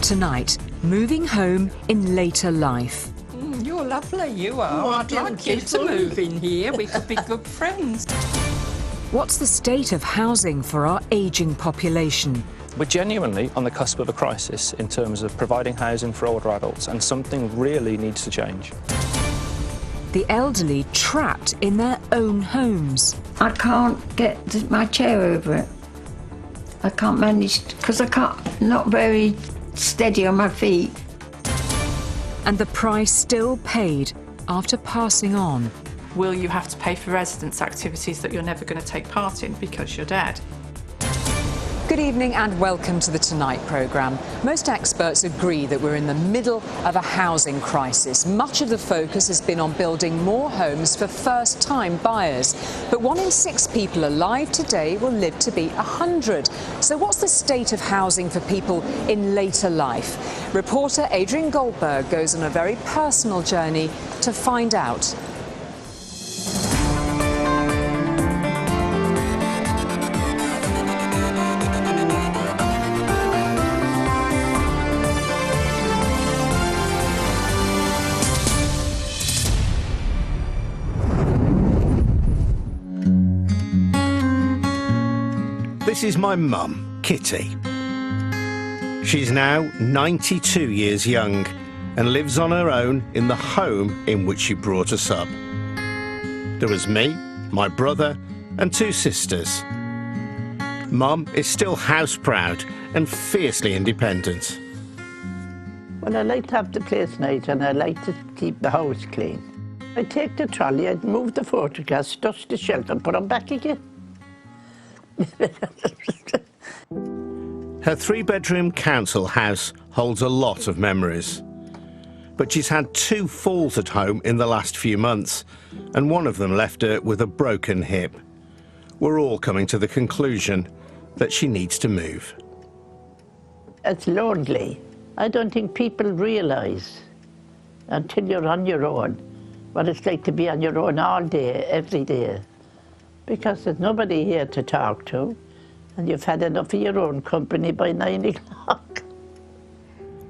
Tonight, moving home in later life. You're lovely, you are. Oh, I'd like you to move in here. We could be good friends. What's the state of housing for our ageing population? We're genuinely on the cusp of a crisis in terms of providing housing for older adults, and something really needs to change. The elderly trapped in their own homes. I can't get my chair over it. I can't manage, because not very steady on my feet. And the price still paid after passing on. Will you have to pay for residence activities that you're never going to take part in because you're dead? Good evening and welcome to the Tonight programme. Most experts agree that we're in the middle of a housing crisis. Much of the focus has been on building more homes for first-time buyers. But 1 in 6 people alive today will live to be 100. So what's the state of housing for people in later life? Reporter Adrian Goldberg goes on a very personal journey to find out. This is my mum, Kitty. She's now 92 years young and lives on her own in the home in which she brought us up. There was me, my brother and 2 sisters. Mum is still house-proud and fiercely independent. Well, I like to have the place nice and I like to keep the house clean. I'd take the trolley, I'd move the photographs, dust the shelf and put them back again. Her 3-bedroom council house holds a lot of memories. But she's had 2 falls at home in the last few months, and one of them left her with a broken hip. We're all coming to the conclusion that she needs to move. It's lonely. I don't think people realise until you're on your own what it's like to be on your own all day, every day. Because there's nobody here to talk to, and you've had enough of your own company by 9 o'clock.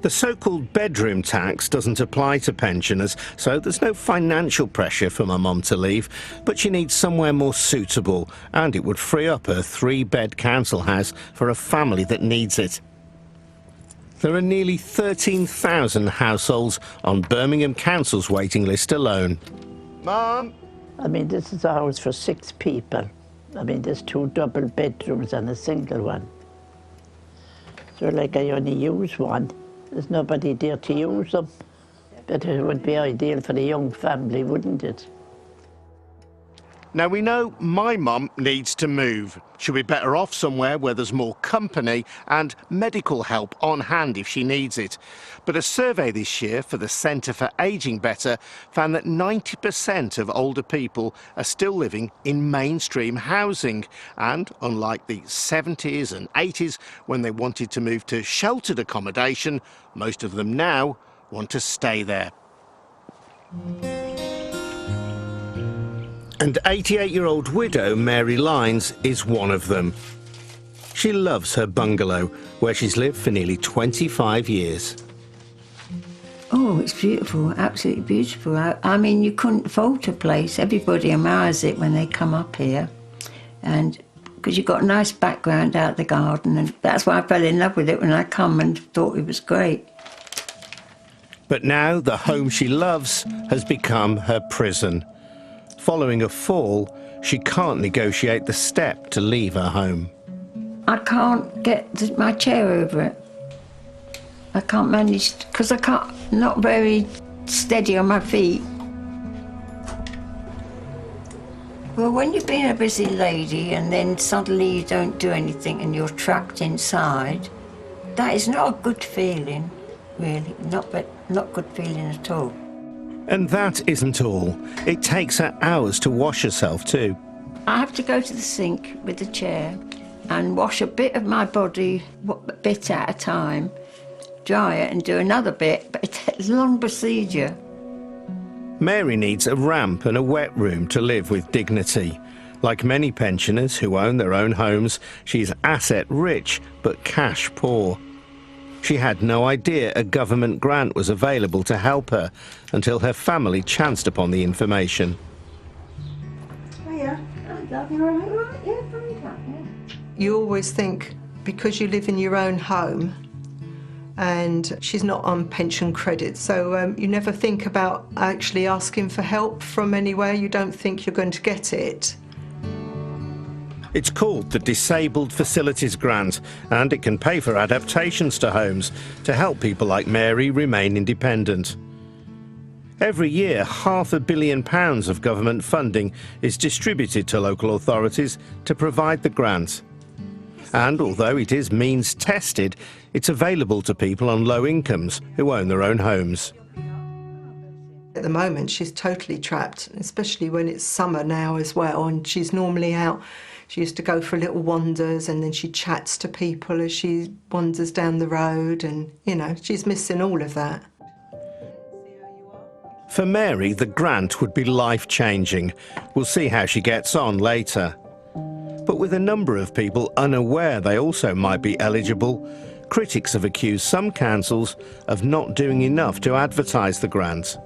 The so-called bedroom tax doesn't apply to pensioners, so there's no financial pressure for my mum to leave, but she needs somewhere more suitable, and it would free up her 3-bed council house for a family that needs it. There are nearly 13,000 households on Birmingham Council's waiting list alone. Mum! I mean, this is a house for 6 people. I mean, there's 2 double bedrooms and a single one. So, like, I only use one. There's nobody there to use them. But it would be ideal for a young family, wouldn't it? Now, we know my mum needs to move. She'll be better off somewhere where there's more company and medical help on hand if she needs it. But a survey this year for the Centre for Ageing Better found that 90% of older people are still living in mainstream housing. And unlike the 70s and 80s when they wanted to move to sheltered accommodation, most of them now want to stay there. And 88-year-old widow Mary Lyons is one of them. She loves her bungalow, where she's lived for nearly 25 years. Oh, it's beautiful, absolutely beautiful. I mean, you couldn't fault a place. Everybody admires it when they come up here. And because you've got a nice background out the garden, and that's why I fell in love with it when I come and thought it was great. But now the home she loves has become her prison. Following a fall, she can't negotiate the step to leave her home. I can't get my chair over it. I can't manage, because not very steady on my feet. Well, when you've been a busy lady and then suddenly you don't do anything and you're trapped inside, that is not a good feeling, really. Not good feeling at all. And that isn't all. It takes her hours to wash herself too. I have to go to the sink with the chair and wash a bit of my body, a bit at a time, dry it and do another bit, but it's a long procedure. Mary needs a ramp and a wet room to live with dignity. Like many pensioners who own their own homes, she's asset rich but cash poor. She had no idea a government grant was available to help her until her family chanced upon the information. You always think, because you live in your own home, and she's not on pension credit, so you never think about actually asking for help from anywhere. You don't think you're going to get it. It's called the Disabled Facilities Grant, and it can pay for adaptations to homes to help people like Mary remain independent. Every year, £500 million of government funding is distributed to local authorities to provide the grant. And although it is means tested, it's available to people on low incomes who own their own homes. At the moment, she's totally trapped, especially when it's summer now as well, and she's normally out. She used to go for little wanders, and then she chats to people as she wanders down the road, and, you know, she's missing all of that. For Mary, the grant would be life-changing. We'll see how she gets on later. But with a number of people unaware they also might be eligible, critics have accused some councils of not doing enough to advertise the grant.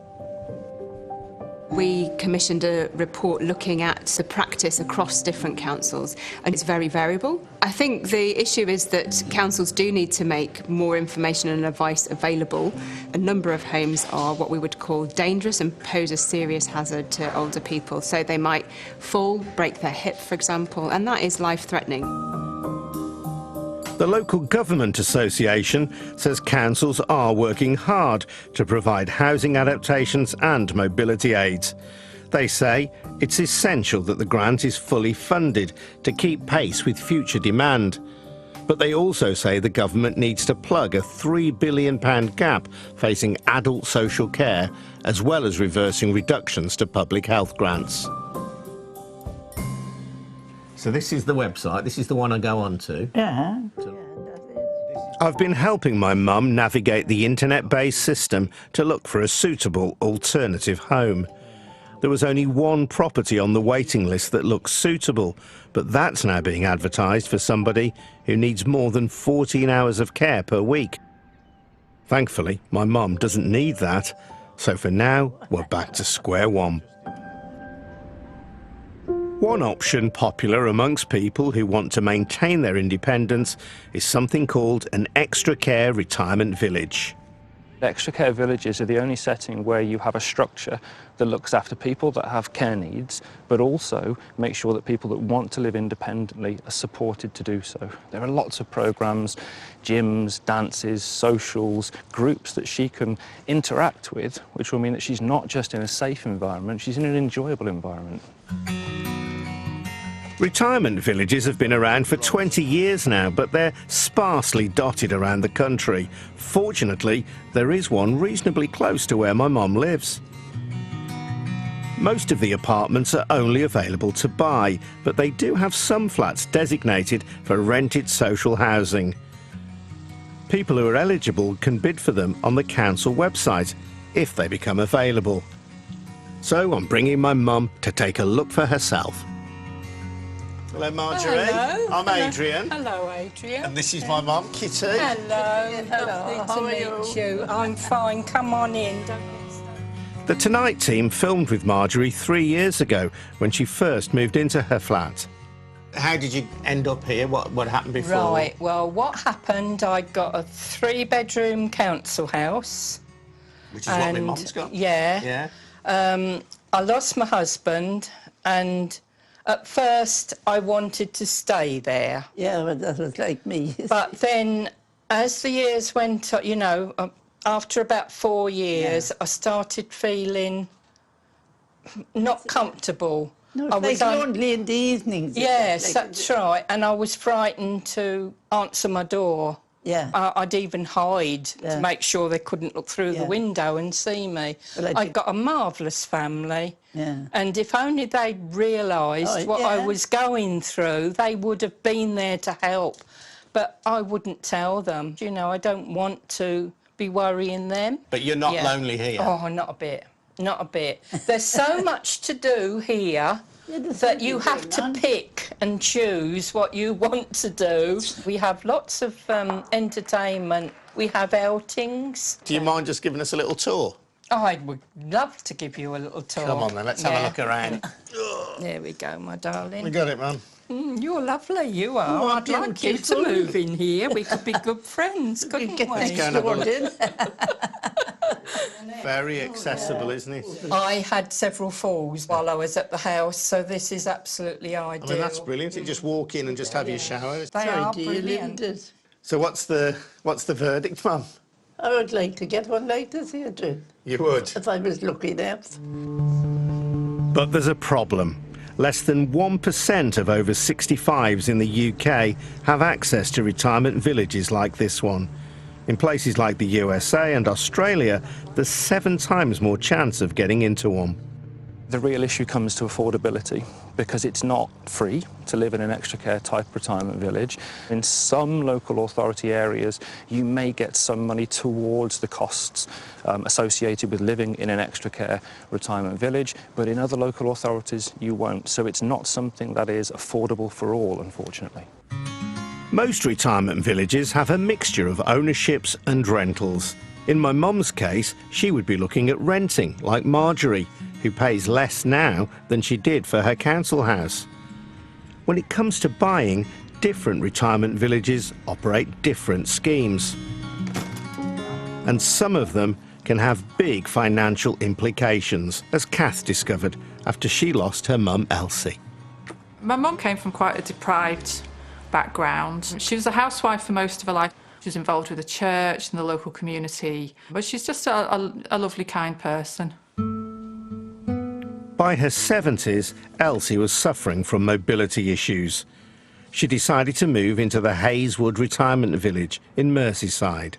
We commissioned a report looking at the practice across different councils, and it's very variable. I think the issue is that councils do need to make more information and advice available. A number of homes are what we would call dangerous and pose a serious hazard to older people. So they might fall, break their hip, for example, and that is life-threatening. The Local Government Association says councils are working hard to provide housing adaptations and mobility aids. They say it's essential that the grant is fully funded to keep pace with future demand. But they also say the government needs to plug a £3 billion gap facing adult social care, as well as reversing reductions to public health grants. So this is the website, this is the one I go on to. Yeah. I've been helping my mum navigate the internet-based system to look for a suitable alternative home. There was only one property on the waiting list that looks suitable, but that's now being advertised for somebody who needs more than 14 hours of care per week. Thankfully, my mum doesn't need that, so for now, we're back to square one. One option popular amongst people who want to maintain their independence is something called an extra care retirement village. Extra care villages are the only setting where you have a structure that looks after people that have care needs, but also make sure that people that want to live independently are supported to do so. There are lots of programs, gyms, dances, socials, groups that she can interact with, which will mean that she's not just in a safe environment, she's in an enjoyable environment. Retirement villages have been around for 20 years now, but they're sparsely dotted around the country. Fortunately, there is one reasonably close to where my mum lives. Most of the apartments are only available to buy, but they do have some flats designated for rented social housing. People who are eligible can bid for them on the council website if they become available. So I'm bringing my mum to take a look for herself. Hello, Marjorie. Hello. I'm Adrian. Hello, Adrian. And this is my mum, Kitty. Hello. Lovely to meet you. I'm fine. Come on in. The Tonight team filmed with Marjorie 3 years ago when she first moved into her flat. How did you end up here? What happened before? Right, well, what happened, I got a 3-bedroom council house. Which is what my mum's got. Yeah. I lost my husband, and at first I wanted to stay there. Yeah, well, that was like me. But then, as the years went on, you know, after about 4 years, I started feeling not comfortable. No, I it's like lonely in the evenings. Yes, that's right. And I was frightened to answer my door. Yeah. I'd even hide to make sure they couldn't look through the window and see me. Well, I got a marvellous family. Yeah. And if only they'd realised what I was going through, they would have been there to help. But I wouldn't tell them. You know, I don't want to be worrying them. But you're not lonely here? Oh, not a bit. Not a bit. There's so much to do here that you have to pick and choose what you want to do. We have lots of entertainment We have outings. Do you mind just giving us a little tour? Oh, I would love to give you a little tour. Come on then, let's have a look around. There we go, my darling. We got it, Mum. You're lovely, you are. Oh, I'd like you to move in here. We could be good friends, couldn't we? Let's go and have a look. Very accessible, isn't it? I had several falls while I was at the house, so this is absolutely ideal. I mean, that's brilliant. You just walk in and just have your shower. They are brilliant. So what's the verdict, Mum? I would like to get one like this, Adrian. You would? If I was lucky enough. But there's a problem. Less than 1% of over 65s in the UK have access to retirement villages like this one. In places like the USA and Australia, there's 7 times more chance of getting into one. The real issue comes to affordability, because it's not free to live in an extra care type retirement village. In some local authority areas, you may get some money towards the costs associated with living in an extra care retirement village, but in other local authorities, you won't. So it's not something that is affordable for all, unfortunately. Most retirement villages have a mixture of ownerships and rentals. In my mum's case, she would be looking at renting, like Marjorie, who pays less now than she did for her council house. When it comes to buying, different retirement villages operate different schemes. And some of them can have big financial implications, as Kath discovered after she lost her mum Elsie. My mum came from quite a deprived background. She was a housewife for most of her life. She was involved with the church and the local community, but she's just a lovely, kind person. By her 70s, Elsie was suffering from mobility issues. She decided to move into the Hayeswood retirement village in Merseyside.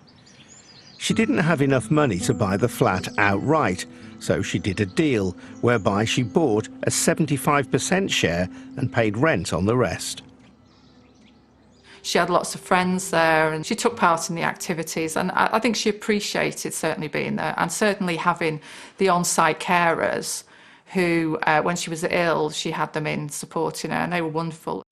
She didn't have enough money to buy the flat outright, so she did a deal whereby she bought a 75% share and paid rent on the rest. She had lots of friends there and she took part in the activities, and I think she appreciated certainly being there, and certainly having the on-site carers who, when she was ill, she had them in supporting her, and they were wonderful.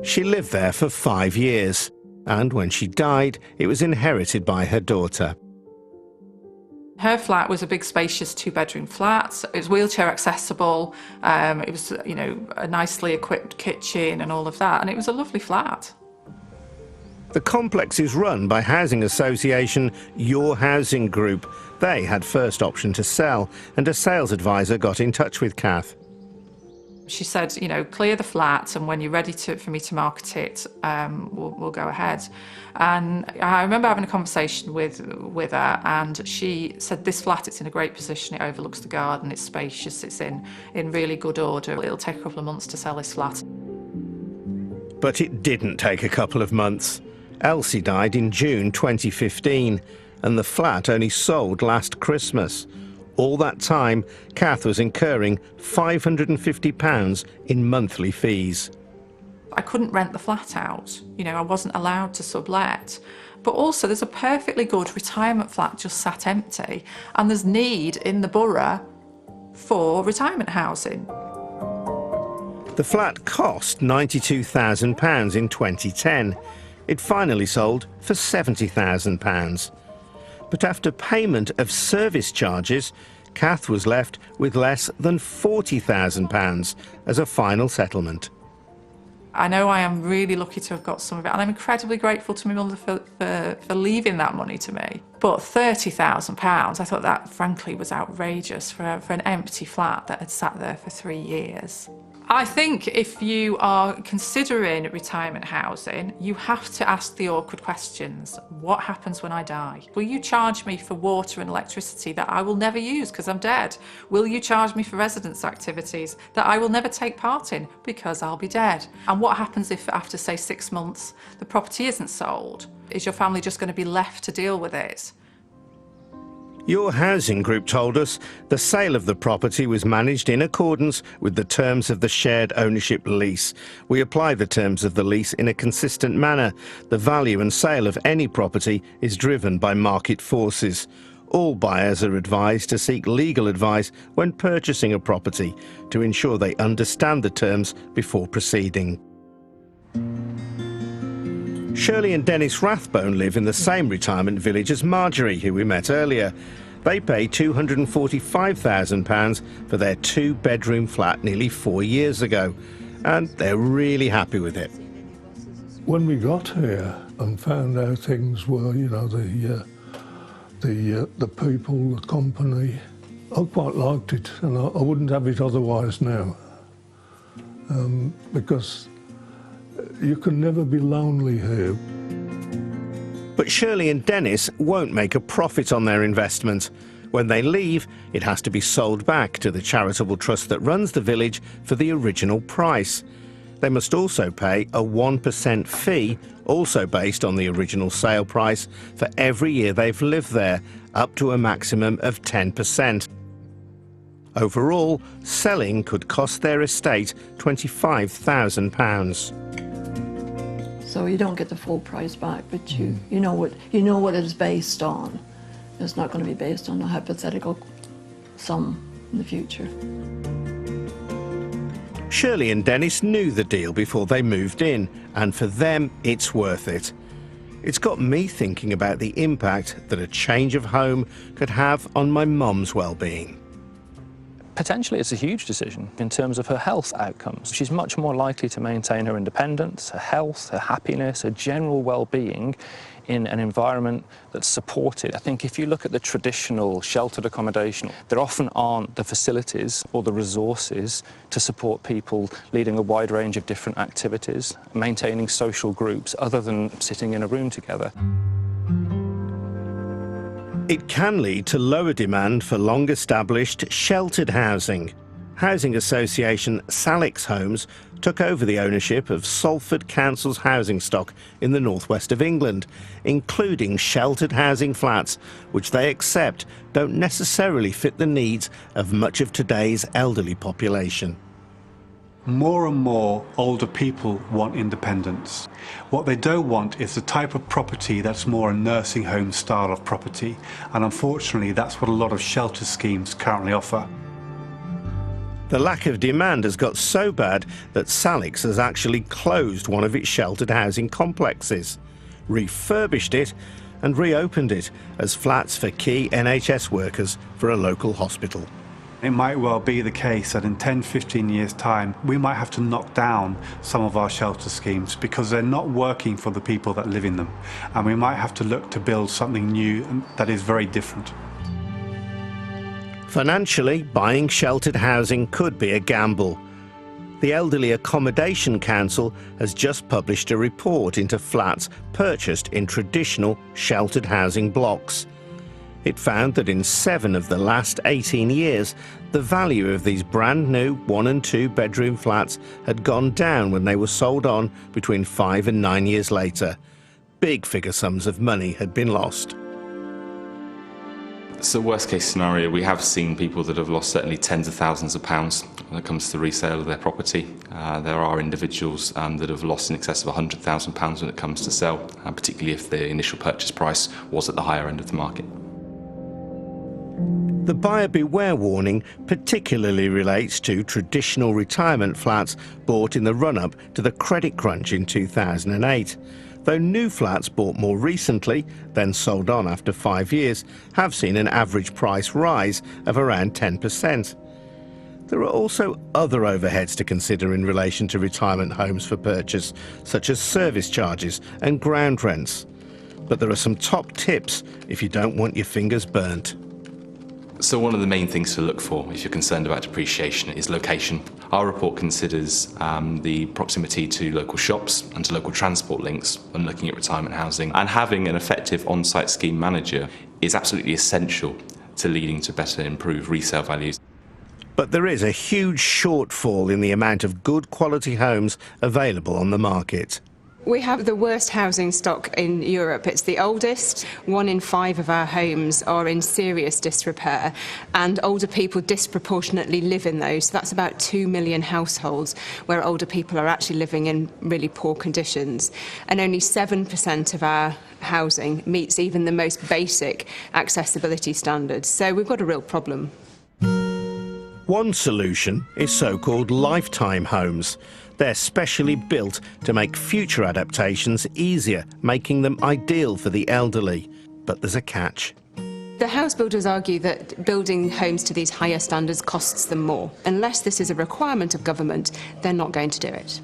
She lived there for 5 years, and when she died, it was inherited by her daughter. Her flat was a big, spacious 2-bedroom flat. It was wheelchair accessible. It was, you know, a nicely equipped kitchen and all of that, and it was a lovely flat. The complex is run by housing association Your Housing Group. They had first option to sell, and a sales advisor got in touch with Kath. She said, you know, clear the flat, and when you're ready for me to market it, we'll go ahead. And I remember having a conversation with her, and she said, this flat, it's in a great position, it overlooks the garden, it's spacious, it's in really good order. It'll take a couple of months to sell this flat. But it didn't take a couple of months. Elsie died in June 2015, and the flat only sold last Christmas. All that time, Kath was incurring £550 in monthly fees. I couldn't rent the flat out. You know, I wasn't allowed to sublet. But also, there's a perfectly good retirement flat just sat empty, and there's need in the borough for retirement housing. The flat cost £92,000 in 2010. It finally sold for £70,000. But after payment of service charges, Kath was left with less than £40,000 as a final settlement. I know I am really lucky to have got some of it, and I'm incredibly grateful to my mother for leaving that money to me. But £30,000, I thought that frankly was outrageous for an empty flat that had sat there for 3 years. I think if you are considering retirement housing, you have to ask the awkward questions. What happens when I die? Will you charge me for water and electricity that I will never use because I'm dead? Will you charge me for residence activities that I will never take part in because I'll be dead? And what happens if after, say, 6 months, the property isn't sold? Is your family just going to be left to deal with it? Your Housing Group told us the sale of the property was managed in accordance with the terms of the shared ownership lease. We apply the terms of the lease in a consistent manner. The value and sale of any property is driven by market forces. All buyers are advised to seek legal advice when purchasing a property to ensure they understand the terms before proceeding. Shirley and Dennis Rathbone live in the same retirement village as Marjorie, who we met earlier. They paid £245,000 for their 2-bedroom flat nearly 4 years ago, and they're really happy with it. When we got here and found how things were, you know, the people, the company, I quite liked it, and I wouldn't have it otherwise now, because you can never be lonely here. But Shirley and Dennis won't make a profit on their investment. When they leave, it has to be sold back to the charitable trust that runs the village for the original price. They must also pay a 1% fee, also based on the original sale price, for every year they've lived there, up to a maximum of 10%. Overall, selling could cost their estate £25,000. So you don't get the full price back, but you know what it's based on. It's not going to be based on a hypothetical sum in the future. Shirley and Dennis knew the deal before they moved in, and for them it's worth it. It's got me thinking about the impact that a change of home could have on my mum's well-being. Potentially it's a huge decision in terms of her health outcomes. She's much more likely to maintain her independence, her health, her happiness, her general well-being in an environment that's supported. I think if you look at the traditional sheltered accommodation, there often aren't the facilities or the resources to support people leading a wide range of different activities, maintaining social groups other than sitting in a room together. It can lead to lower demand for long-established sheltered housing. Housing association Salix Homes took over the ownership of Salford Council's housing stock in the northwest of England, including sheltered housing flats, which they accept don't necessarily fit the needs of much of today's elderly population. More and more older people want independence. What they don't want is the type of property that's more a nursing home style of property, and unfortunately that's what a lot of shelter schemes currently offer. The lack of demand has got so bad that Salix has actually closed one of its sheltered housing complexes, refurbished it and reopened it as flats for key NHS workers for a local hospital. It might well be the case that in 10-15 years' time we might have to knock down some of our shelter schemes because they're not working for the people that live in them, and we might have to look to build something new that is very different. Financially, buying sheltered housing could be a gamble. The Elderly Accommodation Council has just published a report into flats purchased in traditional sheltered housing blocks. It found that in 7 of the last 18 years, the value of these brand new 1- and 2-bedroom flats had gone down when they were sold on between 5 and 9 years later. Big figure sums of money had been lost. So worst case scenario, we have seen people that have lost certainly tens of thousands of pounds when it comes to the resale of their property. There are individuals that have lost in excess of £100,000 when it comes to sell, particularly if the initial purchase price was at the higher end of the market. The buyer beware warning particularly relates to traditional retirement flats bought in the run-up to the credit crunch in 2008. Though new flats bought more recently, then sold on after 5 years, have seen an average price rise of around 10%. There are also other overheads to consider in relation to retirement homes for purchase, such as service charges and ground rents. But there are some top tips if you don't want your fingers burnt. So one of the main things to look for if you're concerned about depreciation is location. Our report considers the proximity to local shops and to local transport links when looking at retirement housing, and having an effective on-site scheme manager is absolutely essential to leading to better improved resale values. But there is a huge shortfall in the amount of good quality homes available on the market. We have the worst housing stock in Europe. It's the oldest. 1 in 5 of our homes are in serious disrepair, and older people disproportionately live in those. So that's about 2 million households where older people are actually living in really poor conditions. And only 7% of our housing meets even the most basic accessibility standards. So we've got a real problem. One solution is so-called lifetime homes. They're specially built to make future adaptations easier, making them ideal for the elderly. But there's a catch. The house builders argue that building homes to these higher standards costs them more. Unless this is a requirement of government, they're not going to do it.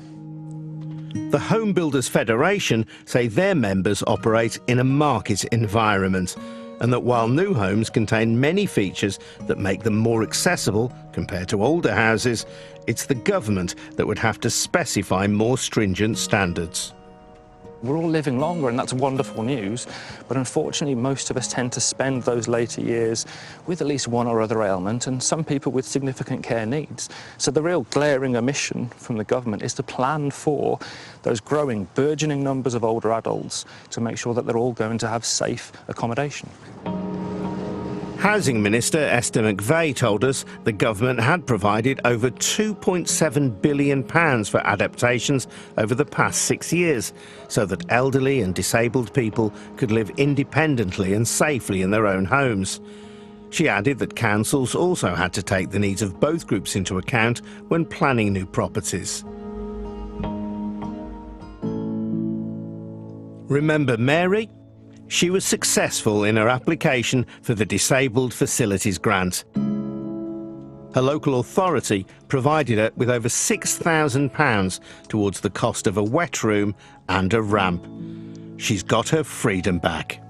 The Home Builders Federation say their members operate in a market environment, and that while new homes contain many features that make them more accessible compared to older houses, it's the government that would have to specify more stringent standards. We're all living longer, and that's wonderful news, but unfortunately most of us tend to spend those later years with at least one or other ailment, and some people with significant care needs. So the real glaring omission from the government is to plan for those growing, burgeoning numbers of older adults to make sure that they're all going to have safe accommodation. Housing Minister Esther McVey told us the government had provided over £2.7 billion for adaptations over the past 6 years, so that elderly and disabled people could live independently and safely in their own homes. She added that councils also had to take the needs of both groups into account when planning new properties. Remember Mary? She was successful in her application for the Disabled Facilities Grant. Her local authority provided her with over £6,000 towards the cost of a wet room and a ramp. She's got her freedom back.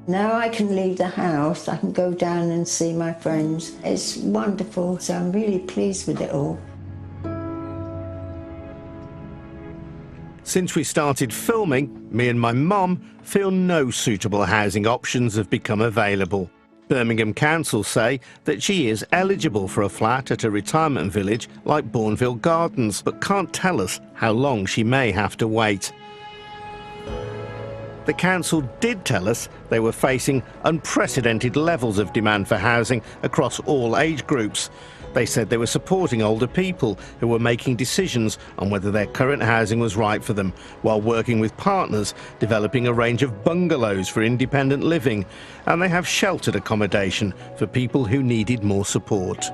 Now I can leave the house, I can go down and see my friends. It's wonderful, so I'm really pleased with it all. Since we started filming, me and my mum feel no suitable housing options have become available. Birmingham Council say that she is eligible for a flat at a retirement village like Bourneville Gardens, but can't tell us how long she may have to wait. The council did tell us they were facing unprecedented levels of demand for housing across all age groups. They said they were supporting older people who were making decisions on whether their current housing was right for them, while working with partners developing a range of bungalows for independent living, and they have sheltered accommodation for people who needed more support.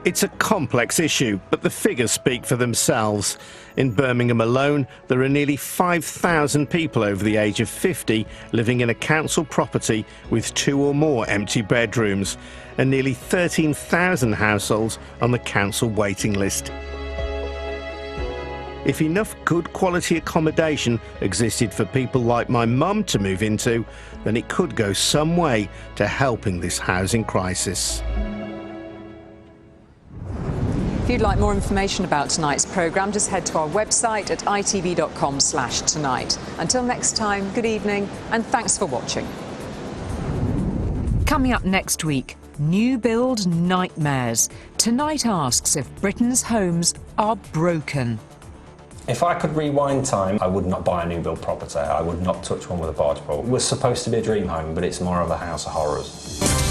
It's a complex issue, but the figures speak for themselves. In Birmingham alone, there are nearly 5,000 people over the age of 50 living in a council property with 2 or more empty bedrooms, and nearly 13,000 households on the council waiting list. If enough good quality accommodation existed for people like my mum to move into, then it could go some way to helping this housing crisis. If you'd like more information about tonight's programme, just head to our website at itv.com/tonight. Until next time, good evening and thanks for watching. Coming up next week, new build nightmares. Tonight asks if Britain's homes are broken. If I could rewind time, I would not buy a new build property. I would not touch one with a barge pole. It was supposed to be a dream home, but it's more of a house of horrors.